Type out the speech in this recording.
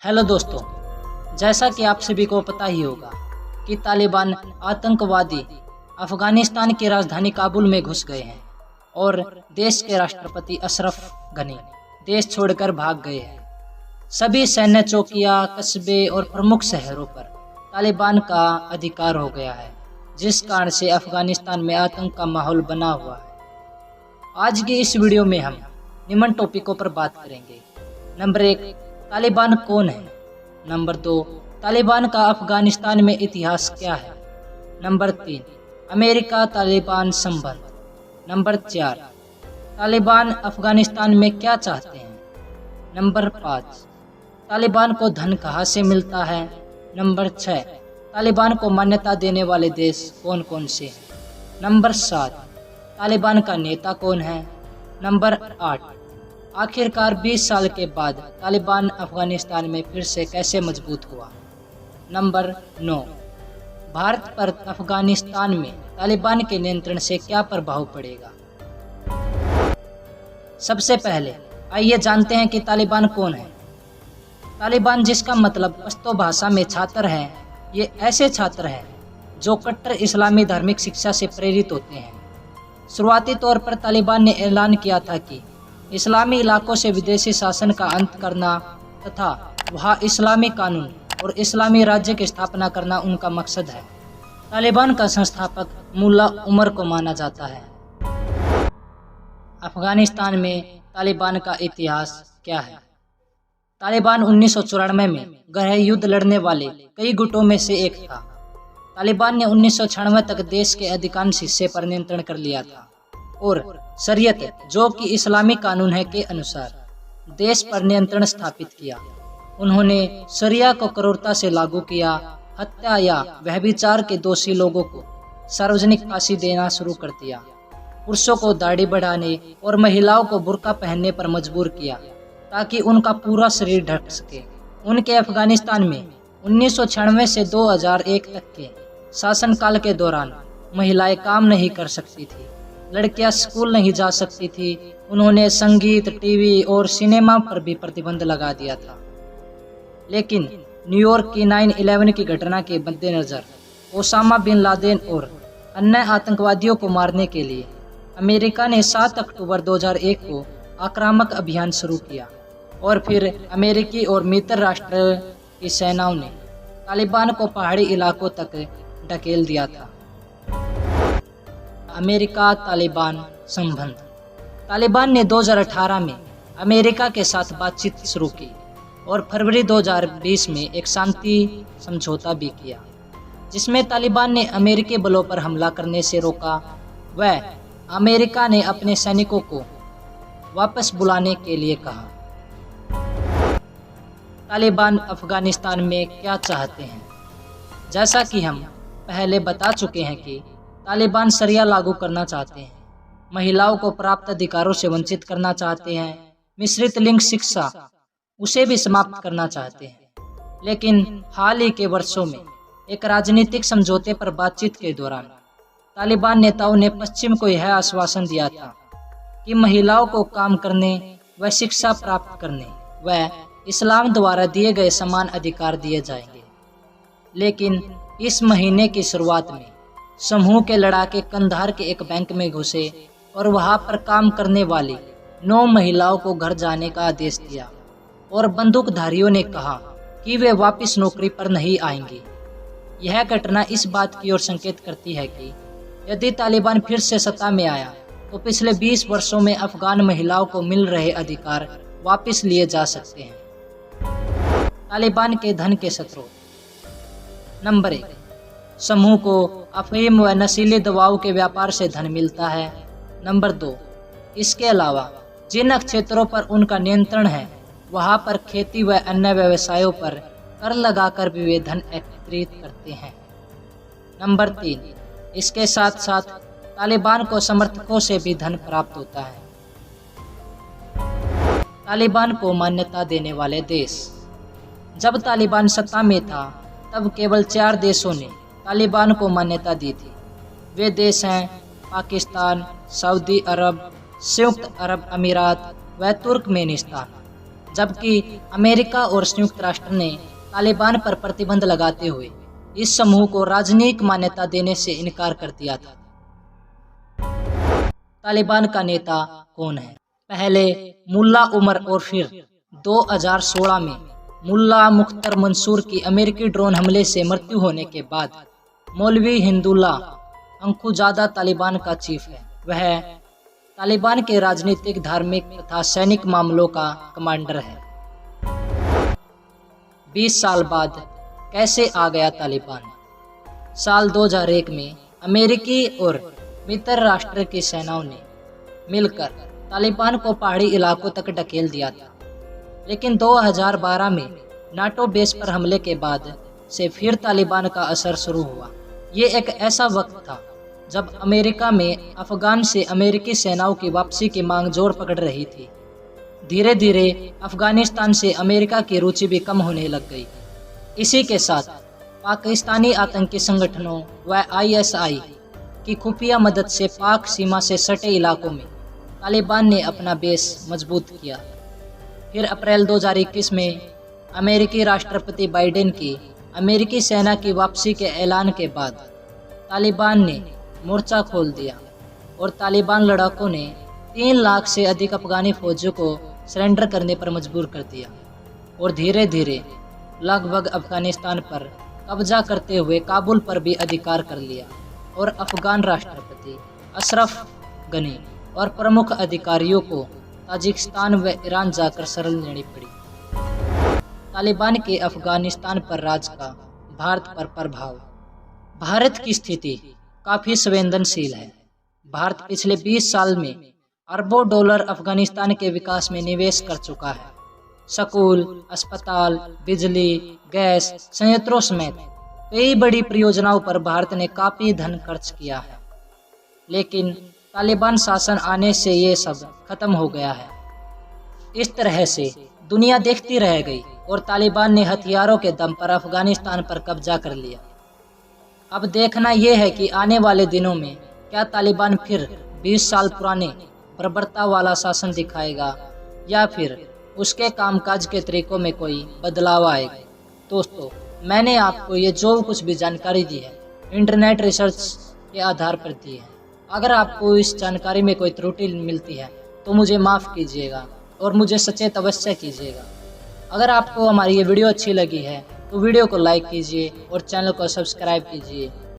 Hello दोस्तों, जैसा कि आप सभी को पता ही होगा कि तालिबान आतंकवादी अफगानिस्तान की राजधानी काबुल में घुस गए हैं और देश के राष्ट्रपति अशरफ गनी देश छोड़कर भाग गए हैं। सभी सैन्य चौकियां, कस्बे और प्रमुख शहरों पर तालिबान का अधिकार हो गया है, जिस कारण से अफगानिस्तान में आतंक का माहौल बना हुआ है। आज की इस वीडियो में हम निम्न टॉपिकों पर बात करेंगे। नंबर 1, तालिबान कौन है। नंबर 2, तालिबान का अफगानिस्तान में इतिहास क्या है। नंबर 3, अमेरिका तालिबान संबंध। नंबर 4, तालिबान अफगानिस्तान में क्या चाहते हैं। नंबर 5, तालिबान को धन कहाँ से मिलता है। नंबर 6, तालिबान को मान्यता देने वाले देश कौन कौन से हैं। नंबर 7, तालिबान का नेता कौन है। नंबर 8, आखिरकार 20 साल के बाद तालिबान अफगानिस्तान में फिर से कैसे मजबूत हुआ। नंबर 9, भारत पर अफगानिस्तान में तालिबान के नियंत्रण से क्या प्रभाव पड़ेगा। सबसे पहले आइए जानते हैं कि तालिबान कौन है। तालिबान, जिसका मतलब पश्तो भाषा में छात्र है, ये ऐसे छात्र हैं जो कट्टर इस्लामी धार्मिक शिक्षा से प्रेरित होते हैं। शुरुआती तौर पर तालिबान ने ऐलान किया था कि इस्लामी इलाकों से विदेशी शासन का अंत करना तथा वहाँ इस्लामी कानून और इस्लामी राज्य की स्थापना करना उनका मकसद है। तालिबान का संस्थापक मुल्ला उमर को माना जाता है। अफगानिस्तान में तालिबान का इतिहास क्या है। तालिबान 1994 में गहरा युद्ध लड़ने वाले कई गुटों में से एक था। तालिबान ने 1996 तक देश के अधिकांश हिस्से पर नियंत्रण कर लिया था और शरीयत, जो कि इस्लामी कानून है, के अनुसार देश पर नियंत्रण स्थापित किया। उन्होंने शरिया को कठोरता से लागू किया। हत्या या व्यभिचार के दोषी लोगों को सार्वजनिक फांसी देना शुरू कर दिया। पुरुषों को दाढ़ी बढ़ाने और महिलाओं को बुर्का पहनने पर मजबूर किया ताकि उनका पूरा शरीर ढक सके। उनके अफगानिस्तान में 1996 से 2001 तक के शासनकाल के दौरान महिलाएं काम नहीं कर सकती थी, लड़कियां स्कूल नहीं जा सकती थी। उन्होंने संगीत, टीवी और सिनेमा पर भी प्रतिबंध लगा दिया था। लेकिन न्यूयॉर्क की 9/11 की घटना के मद्देनजर ओसामा बिन लादेन और अन्य आतंकवादियों को मारने के लिए अमेरिका ने 7 अक्टूबर 2001 को आक्रामक अभियान शुरू किया और फिर अमेरिकी और मित्र राष्ट्र की सेनाओं ने तालिबान को पहाड़ी इलाकों तक ढकेल दिया था। अमेरिका तालिबान संबंध। तालिबान ने 2018 में अमेरिका के साथ बातचीत शुरू की और फरवरी 2020 में एक शांति समझौता भी किया, जिसमें तालिबान ने अमेरिकी बलों पर हमला करने से रोका व अमेरिका ने अपने सैनिकों को वापस बुलाने के लिए कहा। तालिबान अफगानिस्तान में क्या चाहते हैं। जैसा कि हम पहले बता चुके हैं कि तालिबान शरिया लागू करना चाहते हैं, महिलाओं को प्राप्त अधिकारों से वंचित करना चाहते हैं, मिश्रित लिंग शिक्षा उसे भी समाप्त करना चाहते हैं। लेकिन हाल ही के वर्षों में एक राजनीतिक समझौते पर बातचीत के दौरान तालिबान नेताओं ने पश्चिम को यह आश्वासन दिया था कि महिलाओं को काम करने व शिक्षा प्राप्त करने व इस्लाम द्वारा दिए गए समान अधिकार दिए जाएंगे। लेकिन इस महीने की शुरुआत में समूह के लड़ाके कंधार के एक बैंक में घुसे और वहां पर काम करने वाली 9 महिलाओं को घर जाने का आदेश दिया और बंदूकधारियों ने कहा कि वे वापस नौकरी पर नहीं आएंगी। यह घटना इस बात की ओर संकेत करती है कि यदि तालिबान फिर से सत्ता में आया तो पिछले 20 वर्षों में अफगान महिलाओं को मिल रहे अधिकार वापस लिए जा सकते हैं। तालिबान के धन के स्रोत। नंबर 1, समूह को अफीम व नशीली दवाओं के व्यापार से धन मिलता है। नंबर 2, इसके अलावा जिन क्षेत्रों पर उनका नियंत्रण है वहां पर खेती व अन्य व्यवसायों पर कर लगाकर भी वे धन एकत्रित करते हैं। नंबर 3, इसके साथ साथ तालिबान को समर्थकों से भी धन प्राप्त होता है। तालिबान को मान्यता देने वाले देश। जब तालिबान सत्ता में था तब केवल 4 देशों ने तालिबान को मान्यता दी थी। वे देश हैं पाकिस्तान, सऊदी अरब, संयुक्त अरब अमीरात व तुर्कमेनिस्तान। जबकि अमेरिका और संयुक्त राष्ट्र ने तालिबान पर प्रतिबंध लगाते हुए इस समूह को राजनयिक मान्यता देने से इनकार कर दिया था। तालिबान का नेता कौन है? पहले मुल्ला उमर और फिर 2016 में मुल्ला मुख्तार मंसूर की अमेरिकी ड्रोन हमले से मृत्यु होने के बाद मौलवी हिंदुल्ला अंखुजादा तालिबान का चीफ है। वह तालिबान के राजनीतिक, धार्मिक तथा सैनिक मामलों का कमांडर है। 20 साल बाद कैसे आ गया तालिबान? साल 2001 में अमेरिकी और मित्र राष्ट्र की सेनाओं ने मिलकर तालिबान को पहाड़ी इलाकों तक ढकेल दिया था, लेकिन 2012 में नाटो बेस पर हमले के बाद से फिर तालिबान का असर शुरू हुआ। ये एक ऐसा वक्त था जब अमेरिका में अफगान से अमेरिकी सेनाओं की वापसी की मांग जोर पकड़ रही थी। धीरे धीरे अफगानिस्तान से अमेरिका की रुचि भी कम होने लग गई। इसी के साथ पाकिस्तानी आतंकी संगठनों व ISI की खुफिया मदद से पाक सीमा से सटे इलाकों में तालिबान ने अपना बेस मजबूत किया। फिर अप्रैल 2021 में अमेरिकी राष्ट्रपति बाइडेन की अमेरिकी सेना की वापसी के ऐलान के बाद तालिबान ने मोर्चा खोल दिया और तालिबान लड़ाकों ने 3 लाख से अधिक अफगानी फौजियों को सरेंडर करने पर मजबूर कर दिया और धीरे धीरे लगभग अफगानिस्तान पर कब्जा करते हुए काबुल पर भी अधिकार कर लिया और अफगान राष्ट्रपति अशरफ गनी और प्रमुख अधिकारियों को ताजिकिस्तान व ईरान जाकर शरण लेनी पड़ी। तालिबान के अफगानिस्तान पर राज का भारत पर प्रभाव। भारत की स्थिति काफ़ी संवेदनशील है। भारत पिछले 20 साल में अरबों डॉलर अफगानिस्तान के विकास में निवेश कर चुका है। स्कूल, अस्पताल, बिजली, गैस संयंत्रों समेत कई बड़ी परियोजनाओं पर भारत ने काफ़ी धन खर्च किया है, लेकिन तालिबान शासन आने से ये सब खत्म हो गया है। इस तरह से दुनिया देखती रह गई और तालिबान ने हथियारों के दम पर अफगानिस्तान पर कब्जा कर लिया। अब देखना यह है कि आने वाले दिनों में क्या तालिबान फिर 20 साल पुराने बर्बरता वाला शासन दिखाएगा या फिर उसके कामकाज के तरीकों में कोई बदलाव आएगा। दोस्तों, मैंने आपको ये जो कुछ भी जानकारी दी है इंटरनेट रिसर्च के आधार पर दी है। अगर आपको इस जानकारी में कोई त्रुटि मिलती है तो मुझे माफ़ कीजिएगा और मुझे सचेत अवश्य कीजिएगा। अगर आपको हमारी ये वीडियो अच्छी लगी है तो वीडियो को लाइक कीजिए और चैनल को सब्सक्राइब कीजिए।